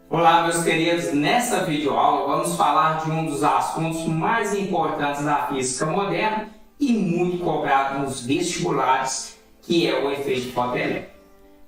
Olá, meus queridos. Nessa videoaula vamos falar de um dos assuntos mais importantes da física moderna e muito cobrado nos vestibulares, que é o efeito fotoelétrico.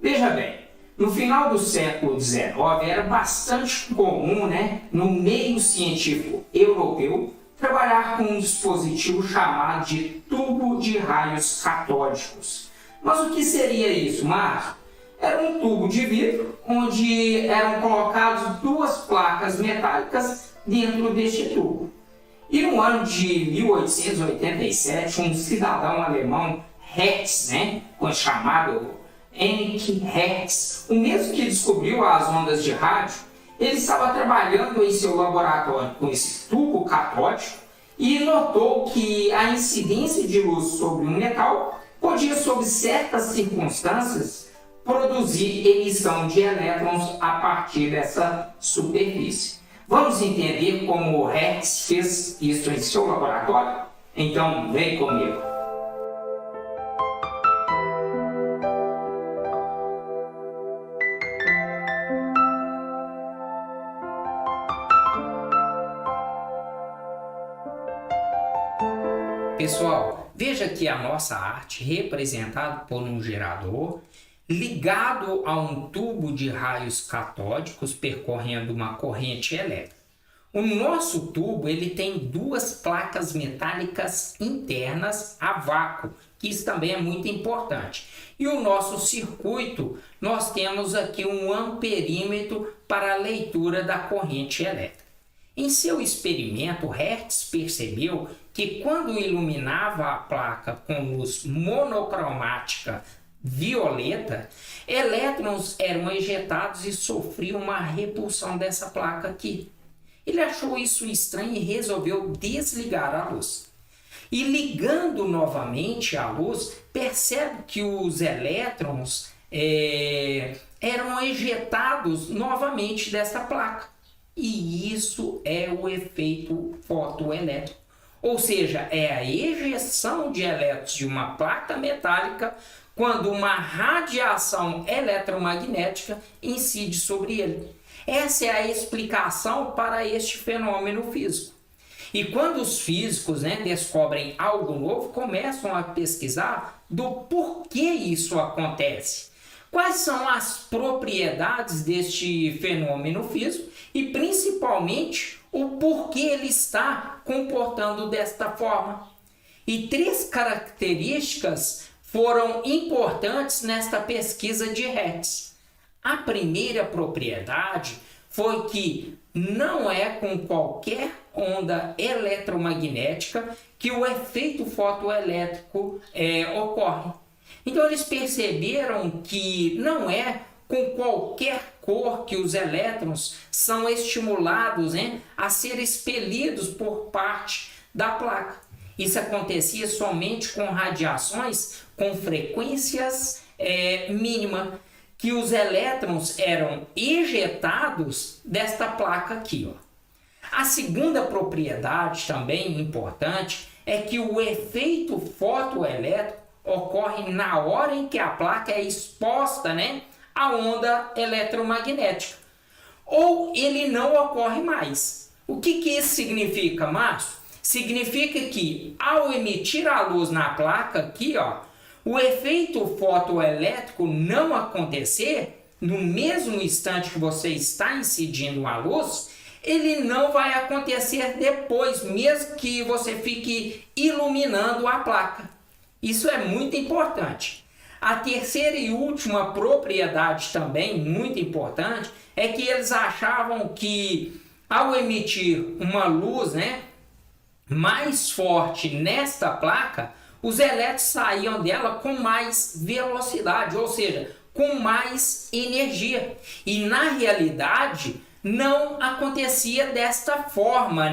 Veja bem, no final do século XIX era bastante comum, no meio científico europeu, trabalhar com um dispositivo chamado de tubo de raios catódicos. Mas o que seria isso, Marcos? Era um tubo de vidro onde eram colocadas duas placas metálicas dentro deste tubo. E no ano de 1887, um cidadão alemão, Hertz, chamado Heinrich Hertz, o mesmo que descobriu as ondas de rádio, ele estava trabalhando em seu laboratório com esse tubo catódico e notou que a incidência de luz sobre um metal podia, sob certas circunstâncias, produzir emissão de elétrons a partir dessa superfície. Vamos entender como o Hertz fez isso em seu laboratório? Então, vem comigo. Pessoal, veja aqui a nossa arte representada por um gerador ligado a um tubo de raios catódicos percorrendo uma corrente elétrica. O nosso tubo ele tem duas placas metálicas internas a vácuo, que isso também é muito importante. E o nosso circuito, nós temos aqui um amperímetro para a leitura da corrente elétrica. Em seu experimento, Hertz percebeu que quando iluminava a placa com luz monocromática violeta, elétrons eram ejetados e sofriam uma repulsão dessa placa aqui. Ele achou isso estranho e resolveu desligar a luz. E ligando novamente a luz, percebe que os elétrons eram ejetados novamente dessa placa. E isso é o efeito fotoelétrico. Ou seja, é a ejeção de elétrons de uma placa metálica quando uma radiação eletromagnética incide sobre ele. Essa é a explicação para este fenômeno físico. E quando os físicos descobrem algo novo, começam a pesquisar do porquê isso acontece. Quais são as propriedades deste fenômeno físico e, principalmente, o porquê ele está comportando desta forma. E três características foram importantes nesta pesquisa de Hertz. A primeira propriedade foi que não é com qualquer onda eletromagnética que o efeito fotoelétrico ocorre. Então eles perceberam que não é com qualquer cor que os elétrons são estimulados a ser expelidos por parte da placa. Isso acontecia somente com radiações com frequências mínimas, que os elétrons eram ejetados desta placa aqui. A segunda propriedade também importante é que o efeito fotoelétrico ocorre na hora em que a placa é exposta à onda eletromagnética. Ou ele não ocorre mais. O que isso significa, Márcio? Significa que ao emitir a luz na placa aqui, o efeito fotoelétrico não acontecer no mesmo instante que você está incidindo a luz, ele não vai acontecer depois, mesmo que você fique iluminando a placa. Isso é muito importante. A terceira e última propriedade também muito importante é que eles achavam que ao emitir uma luz, mais forte nesta placa, os elétrons saíam dela com mais velocidade, ou seja, com mais energia. E na realidade não acontecia desta forma,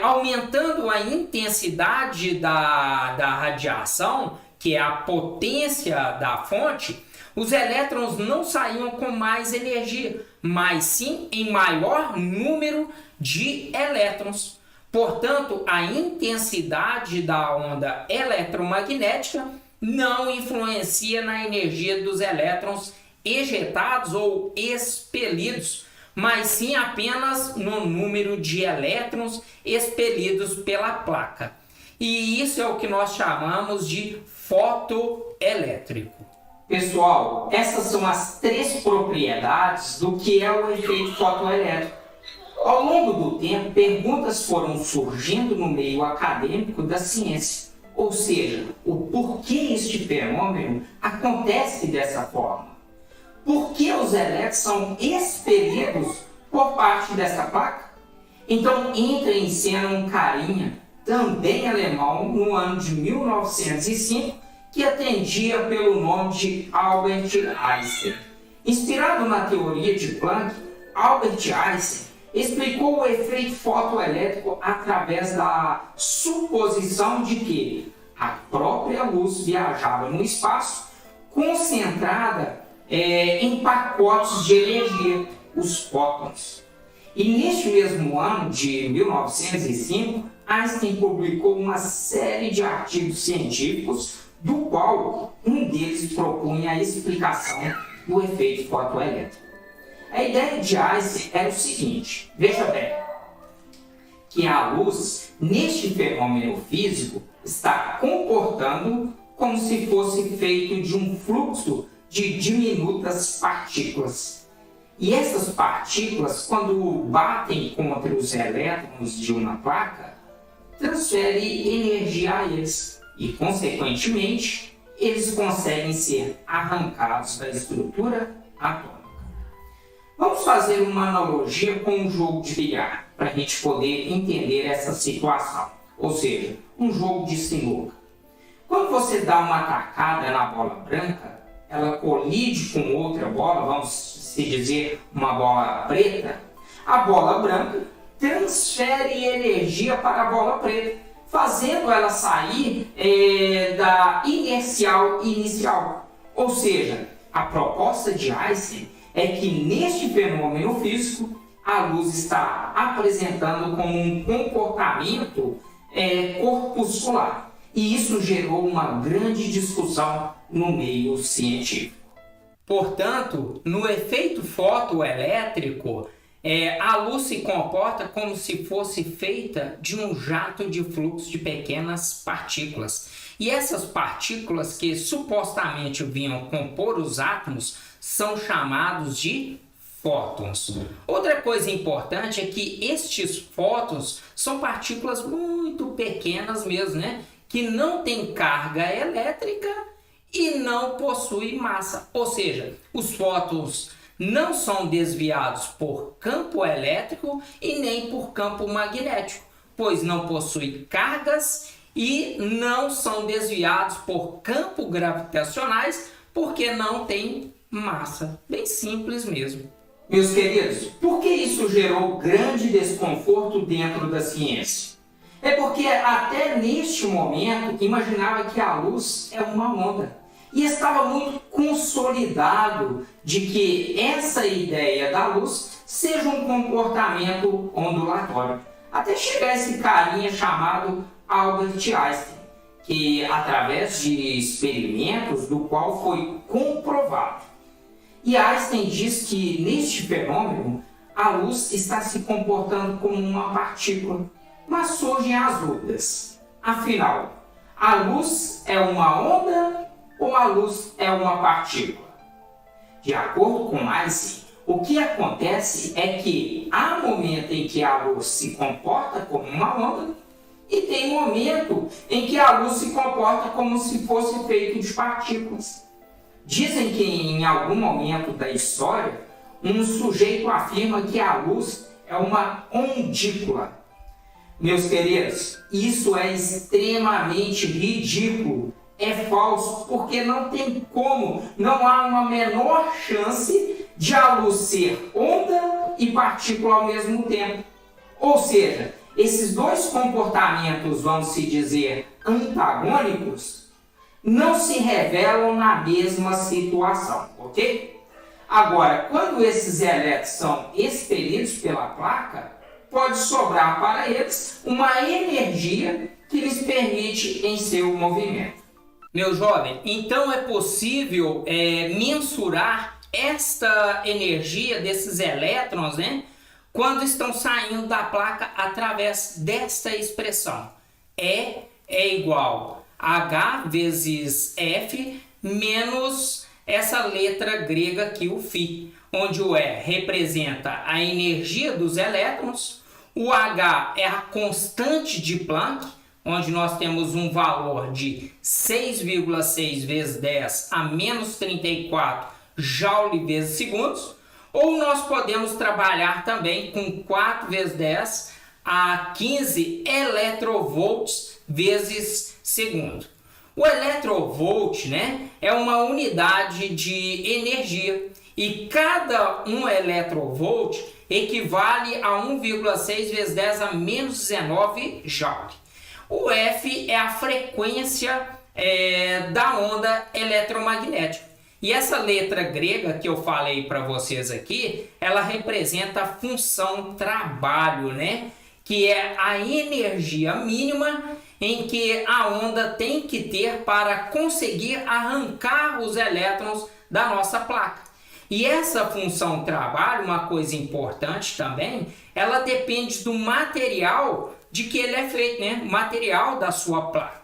aumentando a intensidade da radiação, que é a potência da fonte, os elétrons não saíam com mais energia, mas sim em maior número de elétrons. Portanto, a intensidade da onda eletromagnética não influencia na energia dos elétrons ejetados ou expelidos mas sim apenas no número de elétrons expelidos pela placa. E isso é o que nós chamamos de fotoelétrico. Pessoal, essas são as 3 propriedades do que é o efeito fotoelétrico. Ao longo do tempo, perguntas foram surgindo no meio acadêmico da ciência, ou seja, o porquê este fenômeno acontece dessa forma. Por que os elétrons são expelidos por parte dessa placa? Então entra em cena um carinha, também alemão, no ano de 1905, que atendia pelo nome de Albert Einstein. Inspirado na teoria de Planck, Albert Einstein explicou o efeito fotoelétrico através da suposição de que a própria luz viajava no espaço concentrada em pacotes de energia, os fótons. E neste mesmo ano de 1905, Einstein publicou uma série de artigos científicos, do qual um deles propunha a explicação do efeito fotoelétrico. A ideia de Einstein era o seguinte, veja bem, que a luz, neste fenômeno físico, está comportando como se fosse feito de um fluxo de diminutas partículas. E essas partículas, quando batem contra os elétrons de uma placa, transferem energia a eles e, consequentemente, eles conseguem ser arrancados da estrutura atômica. Vamos fazer uma analogia com um jogo de bilhar, para a gente poder entender essa situação. Ou seja, um jogo de sinuca. Quando você dá uma tacada na bola branca, ela colide com outra bola, vamos se dizer uma bola preta, a bola branca transfere energia para a bola preta, fazendo ela sair da inercial inicial. Ou seja, a proposta de Einstein é que neste fenômeno físico a luz está apresentando como um comportamento corpuscular. E isso gerou uma grande discussão no meio científico. Portanto, no efeito fotoelétrico, a luz se comporta como se fosse feita de um jato de fluxo de pequenas partículas. E essas partículas que supostamente vinham compor os átomos são chamados de fótons. Outra coisa importante é que estes fótons são partículas muito pequenas mesmo, né? Que não têm carga elétrica e não possuem massa. Ou seja, os fótons não são desviados por campo elétrico e nem por campo magnético, pois não possuem cargas e não são desviados por campos gravitacionais porque não têm massa. Bem simples mesmo. Meus queridos, por que isso gerou grande desconforto dentro da ciência? É porque até neste momento imaginava que a luz é uma onda. E estava muito consolidado de que essa ideia da luz seja um comportamento ondulatório. Até chegar esse carinha chamado Albert Einstein, que através de experimentos do qual foi comprovado. E Einstein diz que neste fenômeno a luz está se comportando como uma partícula. Mas surgem as dúvidas. Afinal, a luz é uma onda ou a luz é uma partícula? De acordo com Einstein, o que acontece é que há momento em que a luz se comporta como uma onda e tem momento em que a luz se comporta como se fosse feito de partículas. Dizem que em algum momento da história, um sujeito afirma que a luz é uma ondícula. Meus queridos, isso é extremamente ridículo. É falso, porque não tem como, não há uma menor chance de a luz ser onda e partícula ao mesmo tempo. Ou seja, esses dois comportamentos, vamos se dizer, antagônicos, não se revelam na mesma situação, ok? Agora, quando esses elétrons são expelidos pela placa, pode sobrar para eles uma energia que lhes permite em seu movimento. Meu jovem, então é possível mensurar esta energia desses elétrons, né, quando estão saindo da placa através desta expressão. É igual a H vezes F menos essa letra grega aqui, o φ, onde o E representa a energia dos elétrons, o H é a constante de Planck, onde nós temos um valor de 6,6 vezes 10 a menos 34 joule vezes segundos, ou nós podemos trabalhar também com 4 vezes 10 a 15 electrovolts vezes segundo. O electrovolt, né, é uma unidade de energia e cada um electrovolt equivale a 1,6 vezes 10 a menos 19 joule. O F é a frequência da onda eletromagnética. E essa letra grega que eu falei para vocês aqui, ela representa a função trabalho, né? Que é a energia mínima em que a onda tem que ter para conseguir arrancar os elétrons da nossa placa. E essa função trabalho, uma coisa importante também, ela depende do material de que ele é feito, né? O material da sua placa.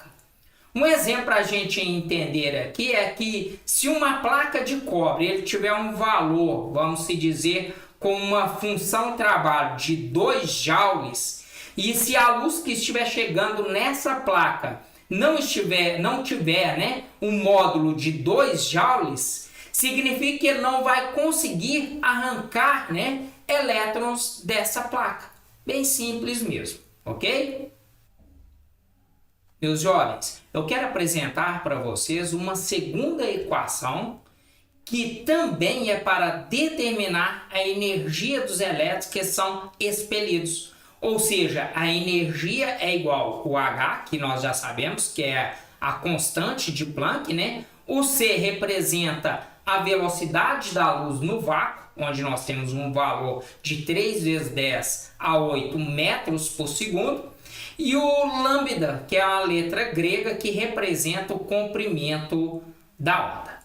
Um exemplo para a gente entender aqui é que se uma placa de cobre ele tiver um valor, vamos se dizer, com uma função trabalho de 2 joules, e se a luz que estiver chegando nessa placa não tiver, né, um módulo de 2 joules, significa que ele não vai conseguir arrancar, né, elétrons dessa placa. Bem simples mesmo, ok? Meus jovens, eu quero apresentar para vocês uma segunda equação que também é para determinar a energia dos elétrons que são expelidos. Ou seja, a energia é igual ao H, que nós já sabemos que é a constante de Planck, né? O C representa a velocidade da luz no vácuo, onde nós temos um valor de 3 vezes 10 a 8 metros por segundo. E o lambda, que é a letra grega que representa o comprimento da onda.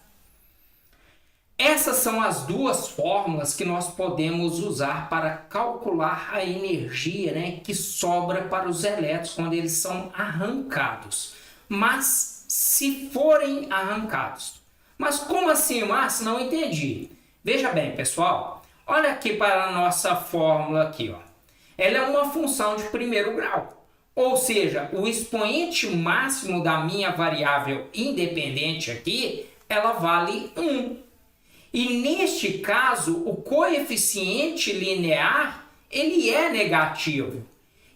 Essas são as duas fórmulas que nós podemos usar para calcular a energia, né, que sobra para os elétrons quando eles são arrancados. Mas se forem arrancados. Mas como assim, Márcio? Não entendi. Veja bem, pessoal. Olha aqui para a nossa fórmula aqui, ó. Ela é uma função de primeiro grau. Ou seja, o expoente máximo da minha variável independente aqui, ela vale 1. E neste caso, o coeficiente linear, ele é negativo.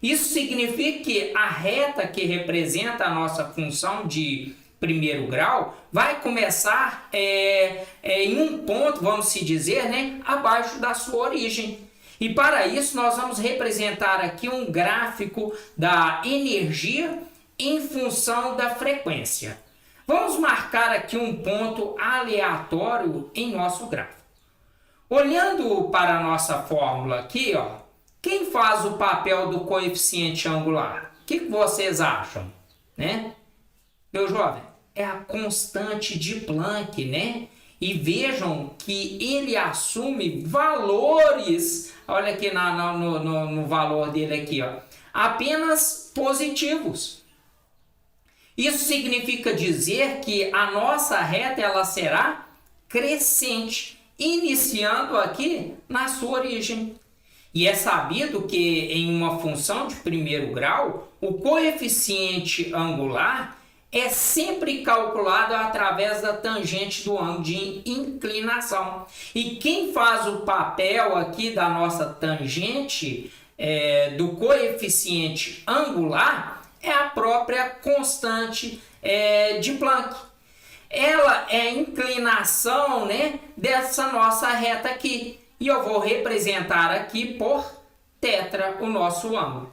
Isso significa que a reta que representa a nossa função de primeiro grau vai começar em um ponto, vamos se dizer, né, abaixo da sua origem. E para isso nós vamos representar aqui um gráfico da energia em função da frequência. Vamos marcar aqui um ponto aleatório em nosso gráfico. Olhando para a nossa fórmula aqui, ó, quem faz o papel do coeficiente angular? O que vocês acham? Né? Meu jovem, é a constante de Planck, né? E vejam que ele assume valores, olha aqui no valor dele aqui, ó, apenas positivos. Isso significa dizer que a nossa reta ela será crescente, iniciando aqui na sua origem. E é sabido que em uma função de primeiro grau, o coeficiente angular é sempre calculado através da tangente do ângulo de inclinação. E quem faz o papel aqui da nossa tangente do coeficiente angular é a própria constante de Planck. Ela é a inclinação, né, dessa nossa reta aqui. E eu vou representar aqui por θ o nosso ângulo.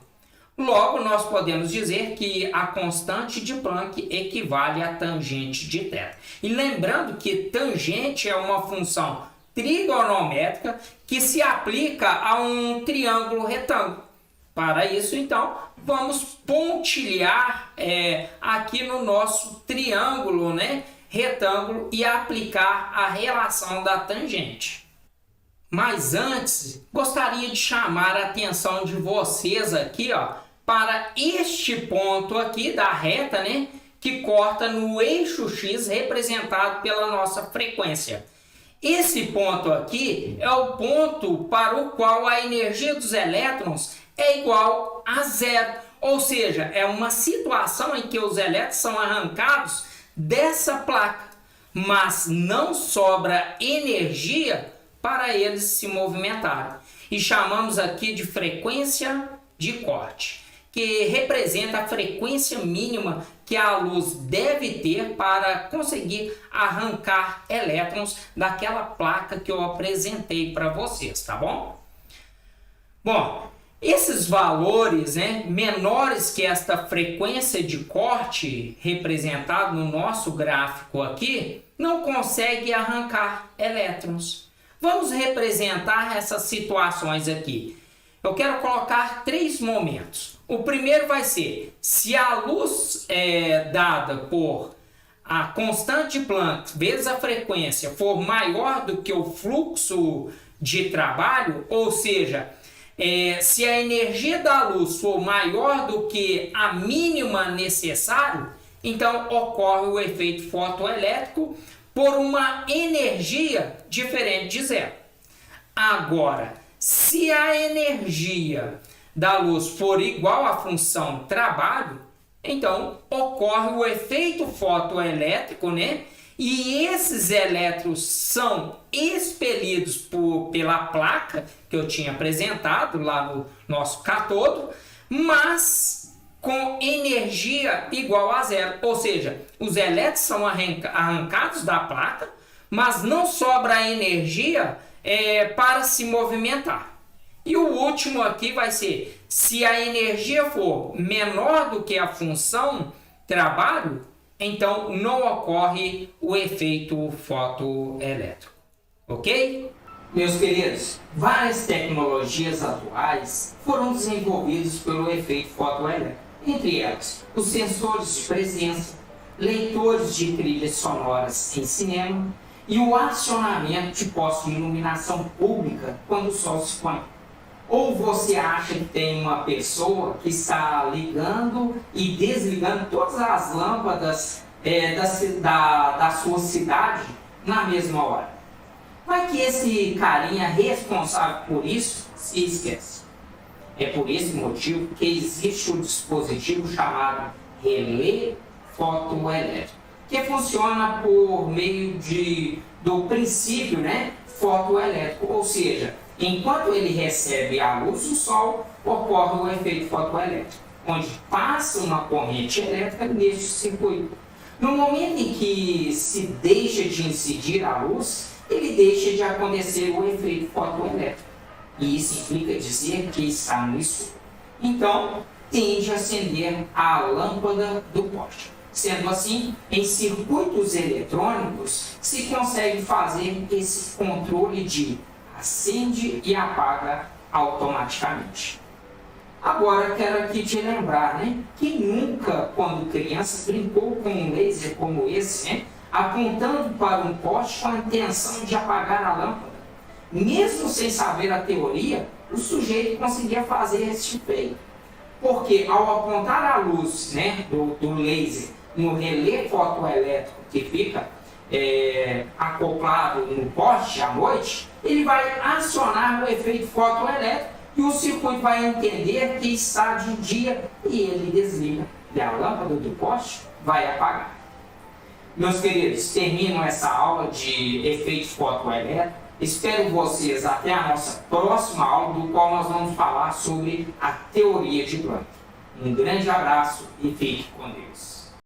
Logo, nós podemos dizer que a constante de Planck equivale à tangente de θ. E lembrando que tangente é uma função trigonométrica que se aplica a um triângulo retângulo. Para isso, então, vamos pontilhar aqui no nosso triângulo, né, retângulo e aplicar a relação da tangente. Mas antes, gostaria de chamar a atenção de vocês aqui, ó, para este ponto aqui da reta, né, que corta no eixo X representado pela nossa frequência. Esse ponto aqui é o ponto para o qual a energia dos elétrons é igual a zero. Ou seja, é uma situação em que os elétrons são arrancados dessa placa, mas não sobra energia para eles se movimentarem. E chamamos aqui de frequência de corte, que representa a frequência mínima que a luz deve ter para conseguir arrancar elétrons daquela placa que eu apresentei para vocês, tá bom? Bom, esses valores, né, menores que esta frequência de corte representado no nosso gráfico aqui, não consegue arrancar elétrons. Vamos representar essas situações aqui. Eu quero colocar 3 momentos. O primeiro vai ser, se a luz dada por a constante de Planck vezes a frequência for maior do que o fluxo de trabalho, ou seja, se a energia da luz for maior do que a mínima necessária, então ocorre o efeito fotoelétrico por uma energia diferente de zero. Agora, se a energia da luz for igual à função trabalho, então ocorre o efeito fotoelétrico, né? E esses elétrons são expelidos pela placa que eu tinha apresentado lá no nosso cátodo, mas com energia igual a zero. Ou seja, os elétrons são arrancados da placa, mas não sobra energia para se movimentar. E o último aqui vai ser, se a energia for menor do que a função trabalho, então não ocorre o efeito fotoelétrico. Ok? Meus queridos, várias tecnologias atuais foram desenvolvidas pelo efeito fotoelétrico. Entre elas, os sensores de presença, leitores de trilhas sonoras em cinema e o acionamento de postos de iluminação pública quando o sol se põe. Ou você acha que tem uma pessoa que está ligando e desligando todas as lâmpadas da sua cidade na mesma hora? Vai que esse carinha responsável por isso se esquece. É por esse motivo que existe um dispositivo chamado relé fotoelétrico, que funciona por meio do princípio, né, fotoelétrico, ou seja, enquanto ele recebe a luz do sol, ocorre o efeito fotoelétrico, onde passa uma corrente elétrica neste circuito. No momento em que se deixa de incidir a luz, ele deixa de acontecer o efeito fotoelétrico. E isso implica dizer que está no escuro. Então, tende a acender a lâmpada do poste. Sendo assim, em circuitos eletrônicos, se consegue fazer esse controle de acende e apaga automaticamente. Agora, quero aqui te lembrar, né? Quem nunca, quando criança, brincou com um laser como esse, né? Apontando para um poste com a intenção de apagar a lâmpada? Mesmo sem saber a teoria, o sujeito conseguia fazer esse feito. Porque ao apontar a luz, né, do laser no relé fotoelétrico que fica acoplado no poste à noite, ele vai acionar o efeito fotoelétrico e o circuito vai entender que está de dia e ele desliga. E a lâmpada do poste vai apagar. Meus queridos, termino essa aula de efeitos fotoelétricos. Espero vocês até a nossa próxima aula, do qual nós vamos falar sobre a teoria de Planck. Um grande abraço e fique com Deus.